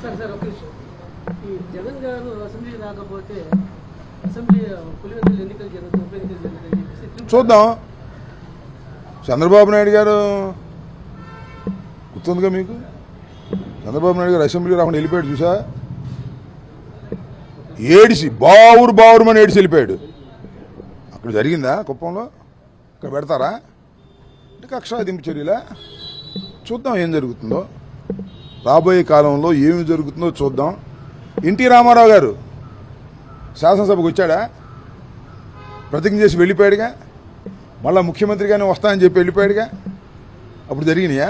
Sir sir ఒక విషయం, ఈ జగన్ గారు అసెంబ్లీ రాకపోతే అసెంబ్లీ పులివెందులు ఎన్నికలు జరుగుతుంది, ఉప ఎన్నికలు జరుగుతాయని చెప్పేసి చూద్దాం. చంద్రబాబు నాయుడు గారు గుర్తుందిగా మీకు, చంద్రబాబు నాయుడు గారు అసెంబ్లీ రాకుండా వెళ్ళిపోయాడు చూసా, ఏడిసి బావురుమని ఏడిసి వెళ్ళిపోయాడు. అక్కడ జరిగిందా కుప్పంలో? ఇక్కడ పెడతారా అంటే కక్షాదింపు చర్యలా? చూద్దాం ఏం జరుగుతుందో, రాబోయే కాలంలో ఏమి జరుగుతుందో చూద్దాం. ఎన్టీ రామారావు గారు శాసనసభకు వచ్చాడా? ప్రతిజ్ఞ చేసి వెళ్ళిపోయాడుగా, మళ్ళా ముఖ్యమంత్రిగానే వస్తానని చెప్పి వెళ్ళిపోయాడుగా. అప్పుడు జరిగినాయా?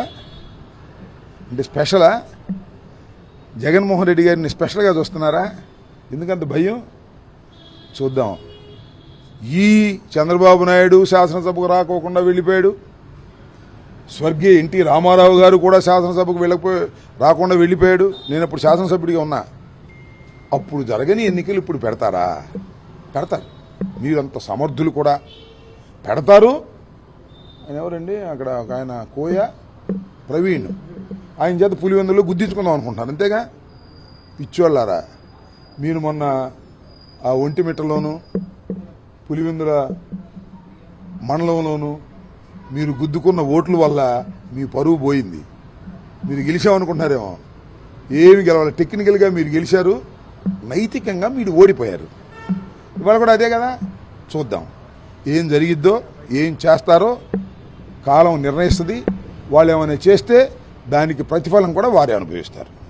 అంటే స్పెషలా? జగన్మోహన్ రెడ్డి గారిని స్పెషల్గా చూస్తున్నారా? ఎందుకంత భయం? చూద్దాం. ఈ చంద్రబాబు నాయుడు శాసనసభకు రాకోకుండా వెళ్ళిపోయాడు, స్వర్గీయ ఎన్టీ రామారావు గారు కూడా శాసనసభకు రాకుండా వెళ్ళిపోయాడు. నేను అప్పుడు శాసనసభ్యుడిగా ఉన్నా. అప్పుడు జరగని ఎన్నికలు ఇప్పుడు పెడతారా? పెడతారు. మీరంత సమర్థులు కూడా పెడతారు. ఆయన ఎవరండి అక్కడ ఒక ఆయన కోయ ప్రవీణ్, ఆయన చేత పులివెందులో గుద్దించుకుందాం అనుకుంటున్నారు, అంతేగా పిచ్చోళ్ళారా. మీరు మొన్న ఆ ఒంటిమిట్టలోను పులివెందుల మండలంలోనూ మీరు గుద్దుకున్న ఓట్ల వల్ల మీ పరువు పోయింది. మీరు గెలిచామనుకుంటున్నారేమో, ఏమి గెలవాలి. టెక్నికల్గా మీరు గెలిచారు, నైతికంగా మీరు ఓడిపోయారు. ఇవాళ కూడా అదే కదా. చూద్దాం ఏం జరిగిద్దో, ఏం చేస్తారో కాలం నిర్ణయిస్తుంది. వాళ్ళు ఏమైనా చేస్తే దానికి ప్రతిఫలం కూడా వారే అనుభవిస్తారు.